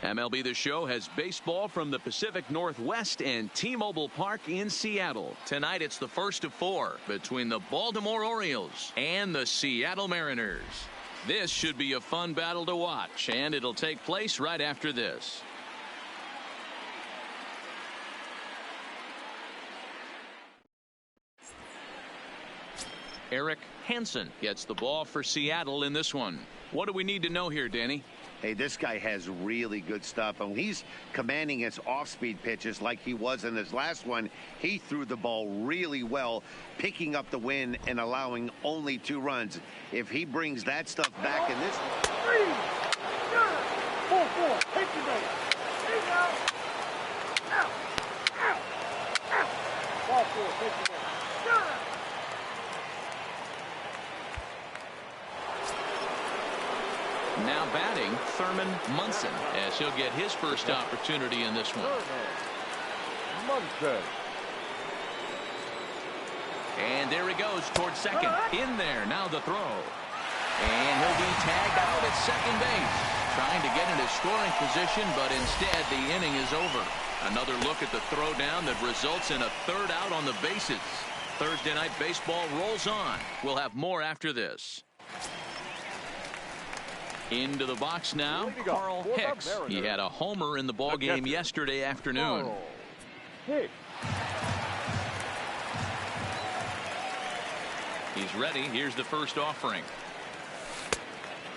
MLB The Show has baseball from the Pacific Northwest and T-Mobile Park in Seattle. Tonight it's the first of 4 between the Baltimore Orioles and the Seattle Mariners. This should be a fun battle to watch, and it'll take place right after this. Eric Hansen gets the ball for Seattle in this one. What do we need to know here, Danny? Hey, this guy has really good stuff, and he's commanding his off-speed pitches like he was in his last one. He threw the ball really well, picking up the win and allowing only 2 runs. If he brings that stuff back in this... 3, 4, take the base. Out. Ball 4, take the base. Now batting, Thurman Munson, as he'll get his first opportunity in this one. Munson. And there he goes towards second. In there, now the throw. And he'll be tagged out at second base. Trying to get into scoring position, but instead the inning is over. Another look at the throw down that results in a 3rd out on the bases. Thursday Night Baseball rolls on. We'll have more after this. Into the box now, Carl Hicks. He had a homer in the ballgame yesterday afternoon. He's ready. Here's the first offering.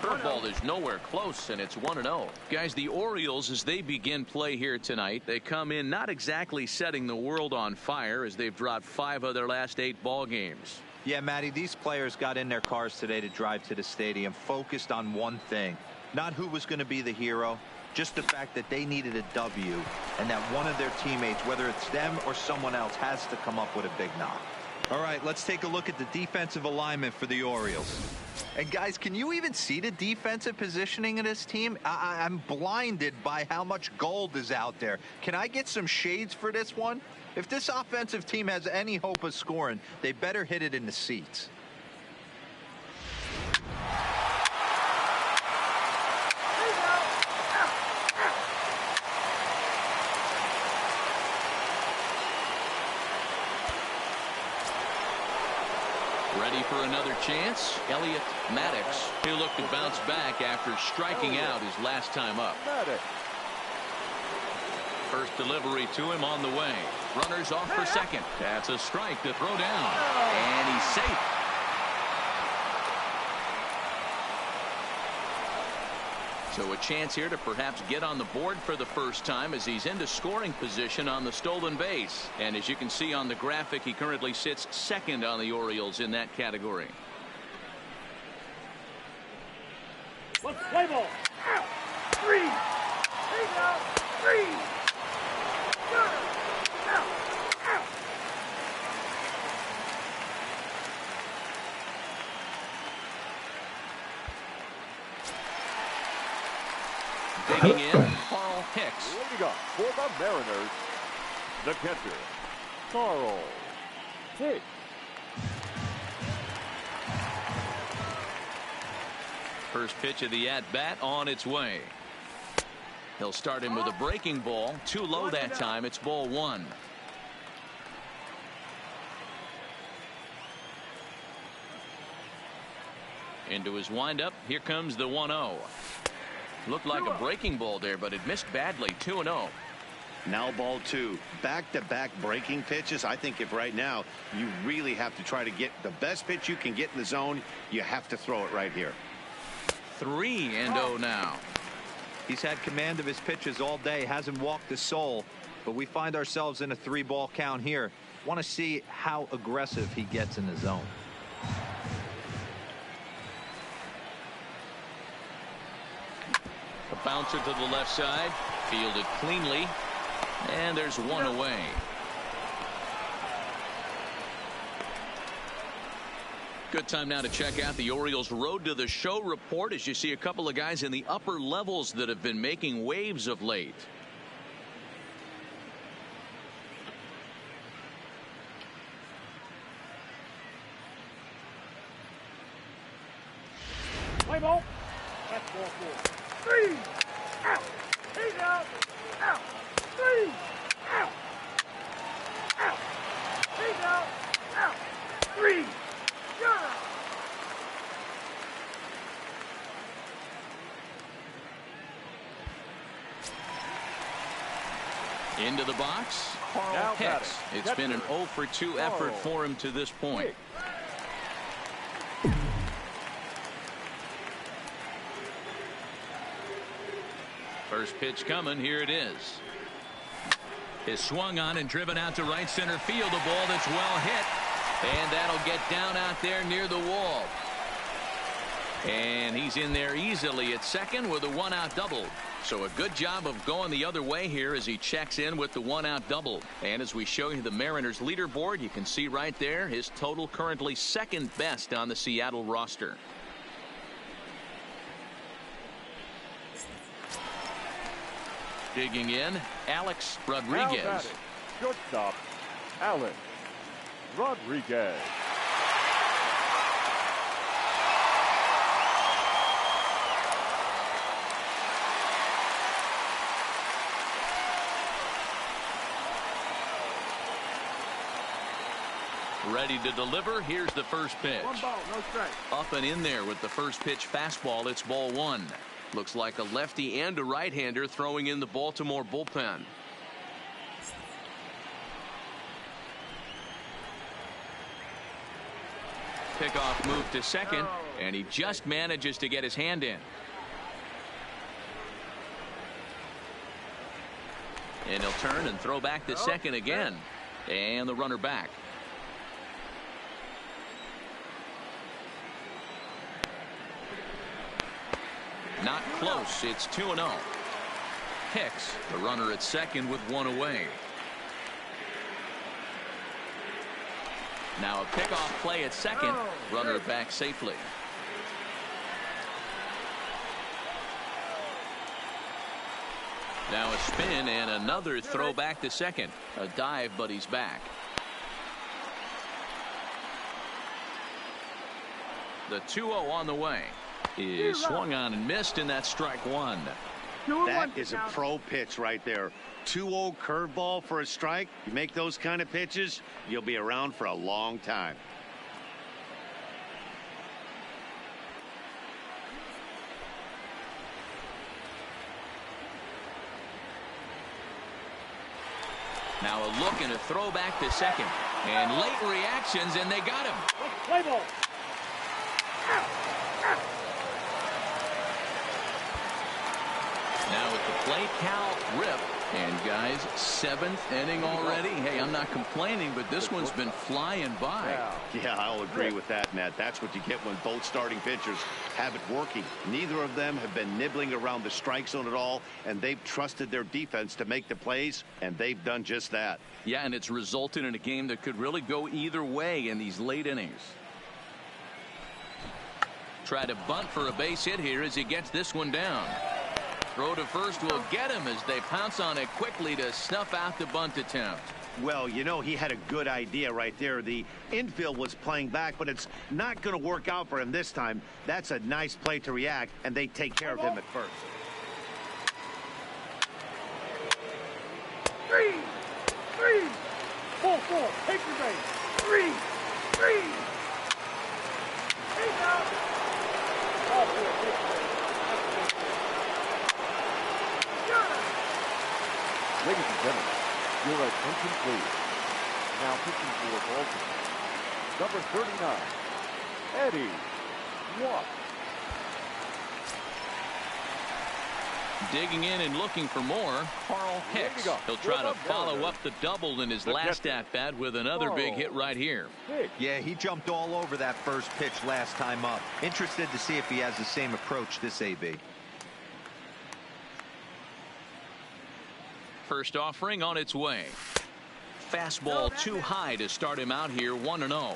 Curveball is nowhere close, and it's 1-0. Guys, the Orioles, as they begin play here tonight, they come in not exactly setting the world on fire, as they've dropped 5 of their last 8 ball games. Yeah, Matty, these players got in their cars today to drive to the stadium focused on one thing. Not who was going to be the hero, just the fact that they needed a W, and that one of their teammates, whether it's them or someone else, has to come up with a big knock. All right, let's take a look at the defensive alignment for the Orioles. And guys, can you even see the defensive positioning of this team? I'm blinded by how much gold is out there. Can I get some shades for this one? If this offensive team has any hope of scoring, they better hit it in the seats. Ready for another chance? Elliot Maddox. He'll look to bounce back after striking out his last time up. First delivery to him on the way. Runners off for second. That's a strike to throw down. And he's safe. So a chance here to perhaps get on the board for the first time as he's into scoring position on the stolen base. And as you can see on the graphic, he currently sits second on the Orioles in that category. Let's play ball. 3. Take out. 3. Digging in, Carl Hicks. Leading up for the Mariners, the catcher, Carl Hicks. First pitch of the at-bat on its way. He'll start him with a breaking ball. Too low that time. It's ball 1. Into his windup. Here comes the 1-0. Looked like a breaking ball there, but it missed badly. 2-0. Now ball 2. Back-to-back breaking pitches. I think if right now you really have to try to get the best pitch you can get in the zone, you have to throw it right here. 3-0 now. He's had command of his pitches all day, hasn't walked a soul, but we find ourselves in a 3-ball count here. Want to see how aggressive he gets in the zone. A bouncer to the left side, fielded cleanly, and there's one away. Good time now to check out the Orioles Road to the Show report as you see a couple of guys in the upper levels that have been making waves of late. Play ball. That's ball 4. 3. Out. He's Into the box, Carl Now Hicks. batting. It's been an Catcher. 0 for 2 effort Carl for him to this point. Hicks. First pitch coming. Here it is. Is swung on and driven out to right center field. A ball that's well hit. And that'll get down out there near the wall. And he's in there easily at second with a one-out double. So a good job of going the other way here as he checks in with the one-out double. And as we show you the Mariners leaderboard, you can see right there his total currently second best on the Seattle roster. Digging in, Alex Rodriguez. Now batting. Shortstop, Alex Rodriguez. Ready to deliver. Here's the first pitch. 1 ball, no strike. Up and in there with the first pitch fastball. It's ball one. Looks like a lefty and a right-hander throwing in the Baltimore bullpen. Pickoff move to second, and he just manages to get his hand in. And he'll turn and throw back to second again. And the runner back. Not close. It's 2-0. Hicks, the runner at second with one away. Now a pickoff play at second. Runner back safely. Now a spin and another throw back to second. A dive, but he's back. The 2-0 on the way. Is swung on and missed, and that's strike one. That is a pro pitch right there. 2-0 curveball for a strike. You make those kind of pitches, you'll be around for a long time. Now a look and a throw back to second. And late reactions, and they got him. Play ball. Now at the plate, Cal Rip. And guys, 7th inning already. Hey, I'm not complaining, but this one's been flying by. Yeah, I'll agree with that, Matt. That's what you get when both starting pitchers have it working. Neither of them have been nibbling around the strike zone at all, and they've trusted their defense to make the plays, and they've done just that. Yeah, and it's resulted in a game that could really go either way in these late innings. Try to bunt for a base hit here as he gets this one down. Throw to first will get him as they pounce on it quickly to snuff out the bunt attempt. Well, you know, he had a good idea right there. The infield was playing back, but it's not going to work out for him this time. That's a nice play to react, and they take care of him at first. 3, 4, take your base. 3. Take out. Ladies and gentlemen, your attention please. Now pitching for Baltimore, number 39, Eddie Watt. Digging in and looking for more, Carl Hicks. He'll try to follow up the double in his last at-bat with another big hit right here. Yeah, he jumped all over that first pitch last time up. Interested to see if he has the same approach this AB. First offering on its way. Fastball too high to start him out here 1-0.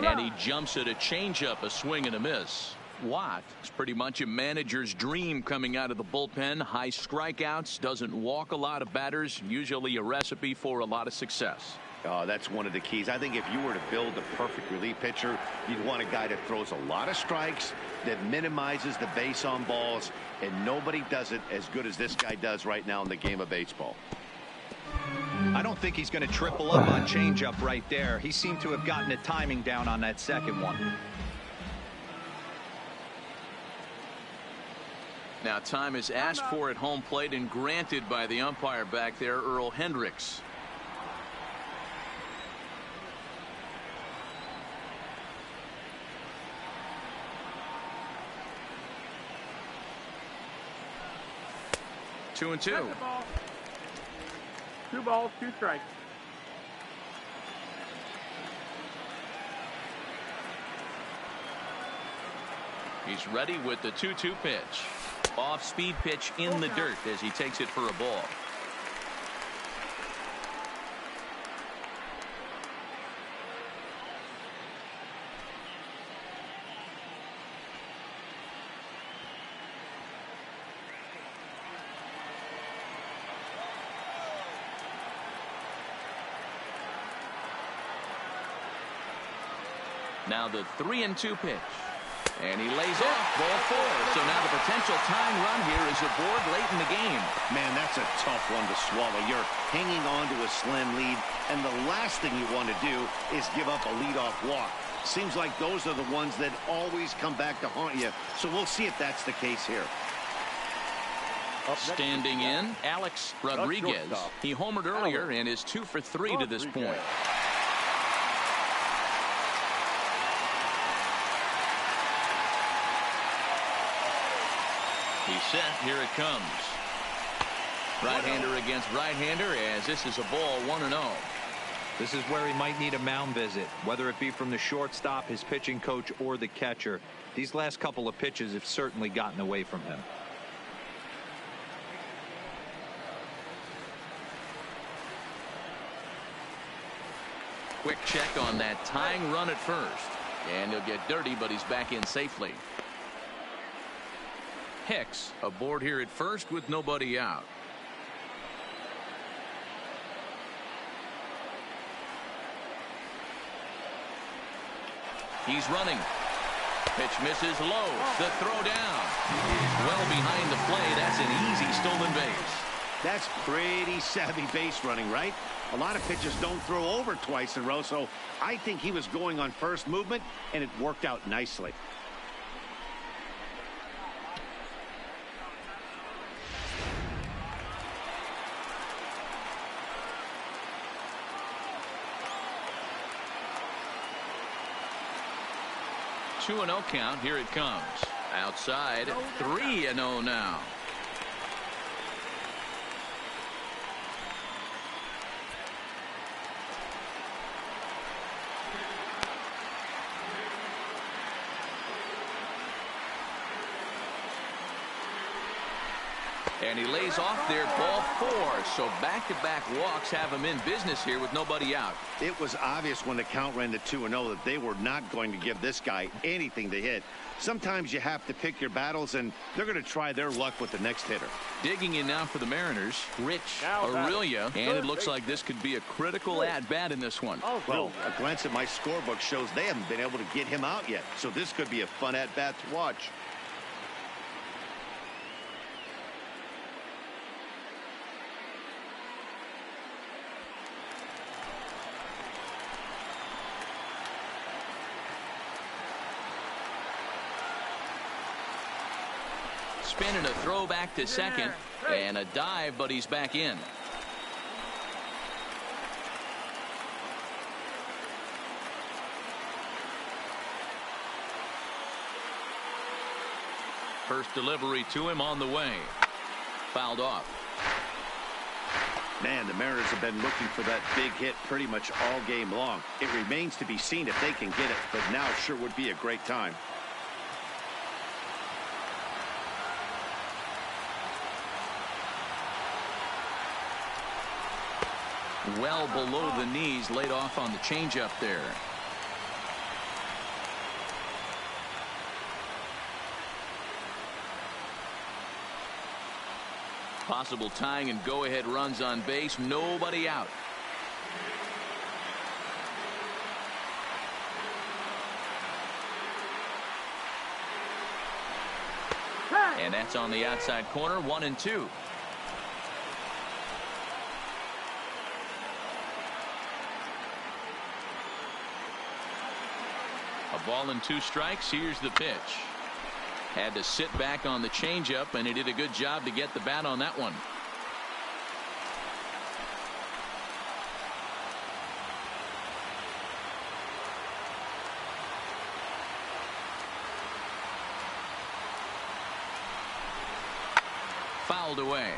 And he jumps at a changeup, a swing and a miss. Watt is pretty much a manager's dream coming out of the bullpen. High strikeouts, doesn't walk a lot of batters, usually a recipe for a lot of success. Oh, that's one of the keys. I think if you were to build a perfect relief pitcher, you'd want a guy that throws a lot of strikes, that minimizes the base on balls, and nobody does it as good as this guy does right now in the game of baseball. I don't think he's going to triple up on changeup right there. He seemed to have gotten the timing down on that second one. Now time is asked for at home plate and granted by the umpire back there, Earl Hendricks. Two and two. Two balls, two strikes. He's ready with the 2-2 pitch. Off speed pitch in the dirt as he takes it for a ball. Now the 3-2 pitch. And he lays off ball four. So now the potential tying run here is aboard late in the game. Man, that's a tough one to swallow. You're hanging on to a slim lead, and the last thing you want to do is give up a leadoff walk. Seems like those are the ones that always come back to haunt you. So we'll see if that's the case here. Standing in, Alex Rodriguez. He homered earlier and is 2 for 3 to this point. He's set. Here it comes. Right-hander against right-hander as this is a ball 1-0. This is where he might need a mound visit, whether it be from the shortstop, his pitching coach, or the catcher. These last couple of pitches have certainly gotten away from him. Quick check on that tying run at first. And he'll get dirty, but he's back in safely. Hicks aboard here at first with nobody out. He's running. Pitch misses low. The throw down. Well behind the play. That's an easy stolen base. That's pretty savvy base running, right? A lot of pitchers don't throw over twice in a row, so I think he was going on first movement, and it worked out nicely. Two 2-0 count. Here it comes. Outside. 3-0 now. And he lays off there, ball 4. So back-to-back walks have him in business here with nobody out. It was obvious when the count ran to 2-0 that they were not going to give this guy anything to hit. Sometimes you have to pick your battles, and they're going to try their luck with the next hitter. Digging in now for the Mariners, Rich Aurelia, and it looks like this could be a critical at-bat in this one. Well, a glance at my scorebook shows they haven't been able to get him out yet, so this could be a fun at-bat to watch. Spin and a throw back to second, and a dive, but he's back in. First delivery to him on the way. Fouled off. Man, the Mariners have been looking for that big hit pretty much all game long. It remains to be seen if they can get it, but now sure would be a great time. Well below the knees, laid off on the changeup there. Possible tying and go-ahead runs on base. Nobody out. And that's on the outside corner. 1-2. A ball and 2 strikes. Here's the pitch. Had to sit back on the changeup, and he did a good job to get the bat on that one. Fouled away.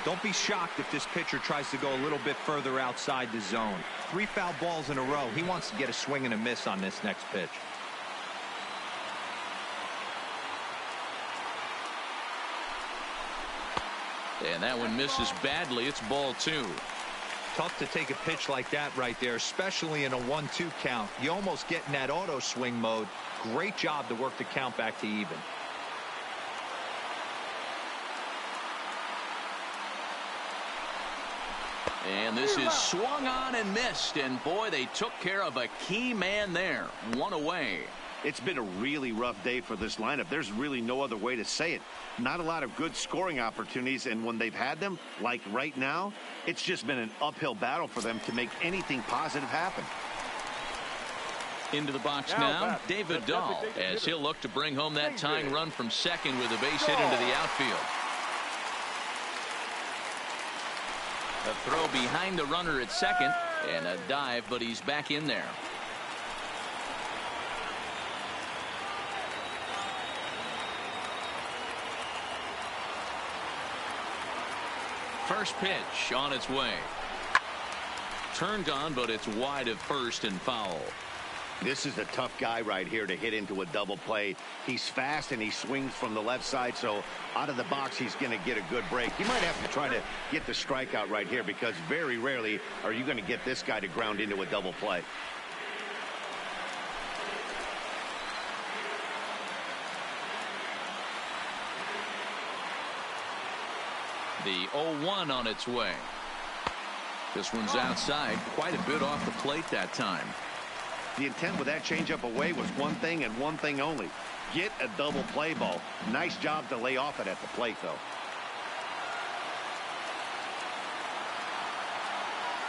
Don't be shocked if this pitcher tries to go a little bit further outside the zone. 3 foul balls in a row. He wants to get a swing and a miss on this next pitch. And that one misses badly. It's ball 2. Tough to take a pitch like that right there, especially in a 1-2 count. You almost get in that auto swing mode. Great job to work the count back to even. And this is swung on and missed. And boy, they took care of a key man there. 1 away. It's been a really rough day for this lineup. There's really no other way to say it. Not a lot of good scoring opportunities, and when they've had them, like right now, it's just been an uphill battle for them to make anything positive happen. Into the box now, David Dahl, as he'll look to bring home that tying run from second with a base hit into the outfield. A throw behind the runner at second, and a dive, but he's back in there. First pitch on its way. Turned on, but it's wide of first and foul. This is a tough guy right here to hit into a double play. He's fast and he swings from the left side, so out of the box he's going to get a good break. He might have to try to get the strikeout right here, because very rarely are you going to get this guy to ground into a double play. The 0-1 on its way. This one's outside, quite a bit off the plate that time. The intent with that changeup away was one thing and one thing only. Get a double play ball. Nice job to lay off it at the plate, though.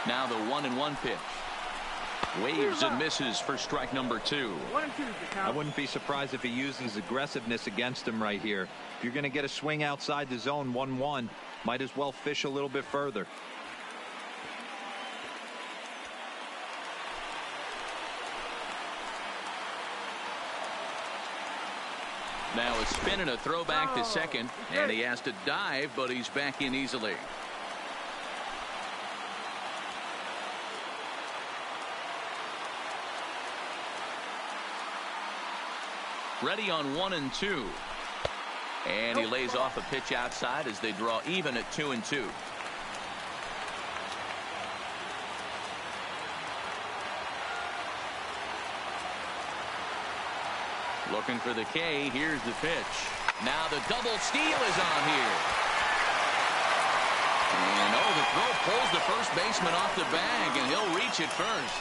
Now the 1-1 pitch. Waves and misses for strike number 2. I wouldn't be surprised if he uses aggressiveness against him right here. If you're going to get a swing outside the zone 1-1, might as well fish a little bit further. Now a spin and a throw back to second, and he has to dive, but he's back in easily. Ready on 1-2. And he lays off a pitch outside as they draw even at 2-2. Looking for the K. Here's the pitch. Now the double steal is on here. And the throw pulls the first baseman off the bag, and he'll reach it first.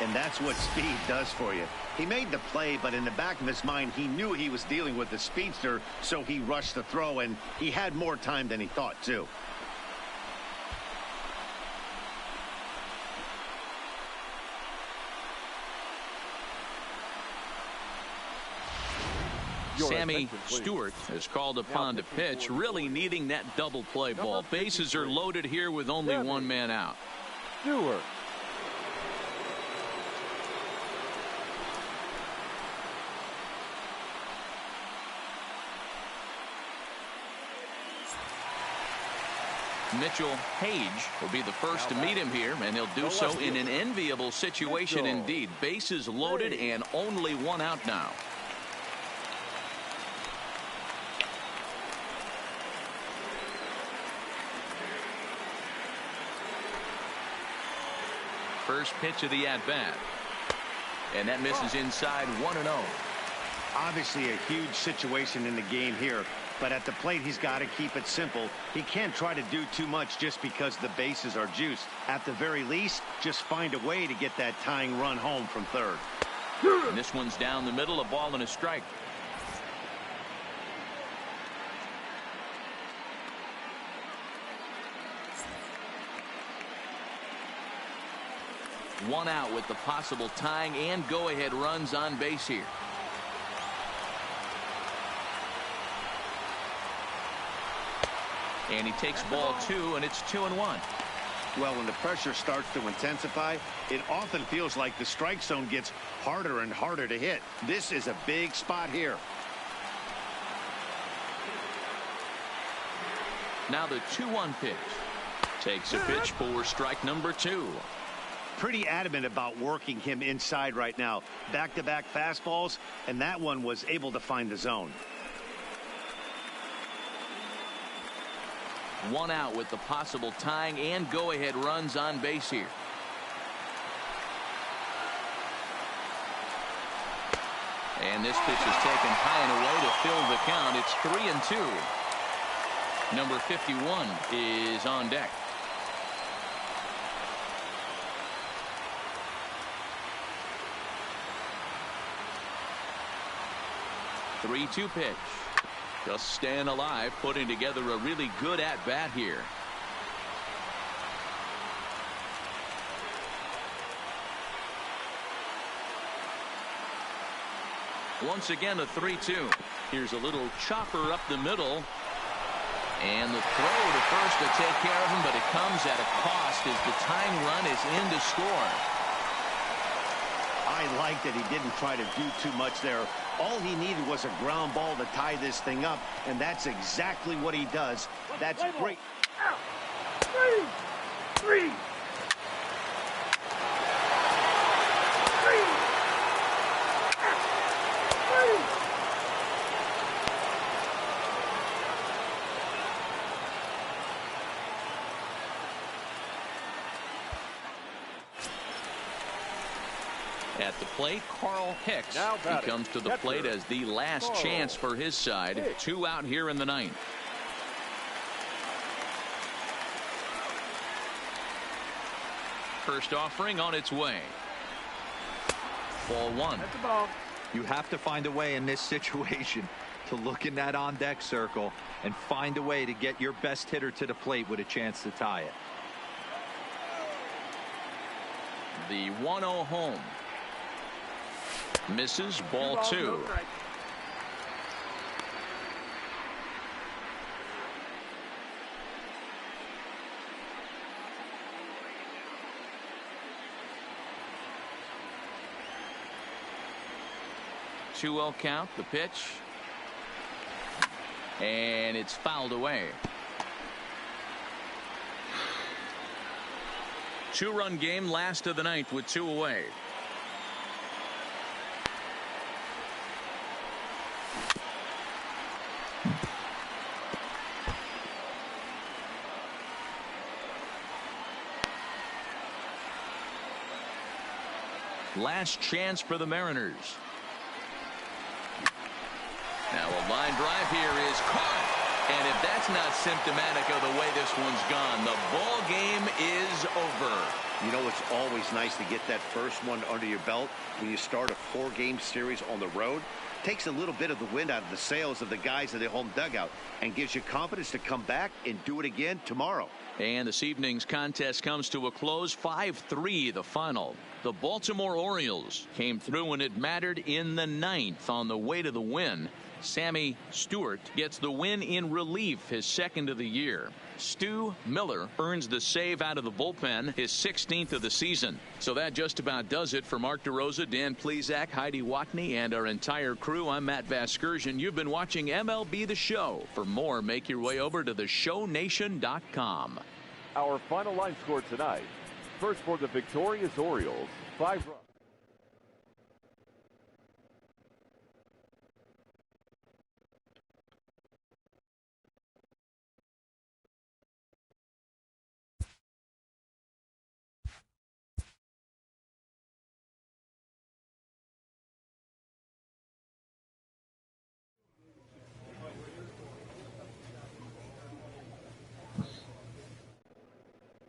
And that's what speed does for you. He made the play, but in the back of his mind, he knew he was dealing with the speedster, so he rushed the throw, and he had more time than he thought, too. Sammy Stewart is called upon to pitch, really needing that double play ball. Bases are loaded here with only one man out. Stewart. Mitchell Page will be the first to meet him here, and he'll do so in an enviable situation indeed. Bases loaded and only one out now. First pitch of the at-bat. And that misses inside 1-0. Obviously a huge situation in the game here, but at the plate he's got to keep it simple. He can't try to do too much just because the bases are juiced. At the very least, just find a way to get that tying run home from third. And this one's down the middle, a ball and a strike. One out with the possible tying and go-ahead runs on base here. And he takes ball 2, and it's 2-1. Well, when the pressure starts to intensify, it often feels like the strike zone gets harder and harder to hit. This is a big spot here. Now the 2-1 pitch. Takes a pitch for strike number 2. Pretty adamant about working him inside right now. Back-to-back fastballs, and that one was able to find the zone. One out with the possible tying and go-ahead runs on base here. And this pitch is taken high and away to fill the count. It's 3-2. Number 51 is on deck. The 3-2 pitch. Just staying alive, putting together a really good at-bat here. Once again, a 3-2. Here's a little chopper up the middle. And the throw to first to take care of him, but it comes at a cost as the tying run is in to score. I like that he didn't try to do too much there. All he needed was a ground ball to tie this thing up, and that's exactly what he does. That's great. Three. At the plate, Carl Hicks. He comes to the plate as the last chance for his side. 2 out here in the 9th. First offering on its way. Ball 1. You have to find a way in this situation to look in that on-deck circle and find a way to get your best hitter to the plate with a chance to tie it. The 1-0 home. Misses, ball 2. Two-0 count, the pitch. And it's fouled away. 2-run game, last of the 9th with 2 away. Last chance for the Mariners. Now a line drive here is caught. And if that's not symptomatic of the way this one's gone, the ball game is over. You know, it's always nice to get that first one under your belt when you start a 4-game series on the road. Takes a little bit of the wind out of the sails of the guys in the home dugout and gives you confidence to come back and do it again tomorrow. And this evening's contest comes to a close. 5-3 the final. The Baltimore Orioles came through when it mattered in the 9th on the way to the win. Sammy Stewart gets the win in relief, his 2nd of the year. Stu Miller earns the save out of the bullpen, his 16th of the season. So that just about does it for Mark DeRosa, Dan Plesac, Heidi Watney, and our entire crew. I'm Matt Vasgersian. You've been watching MLB The Show. For more, make your way over to theshownation.com. Our final line score tonight. First for the victorious Orioles, 5 runs.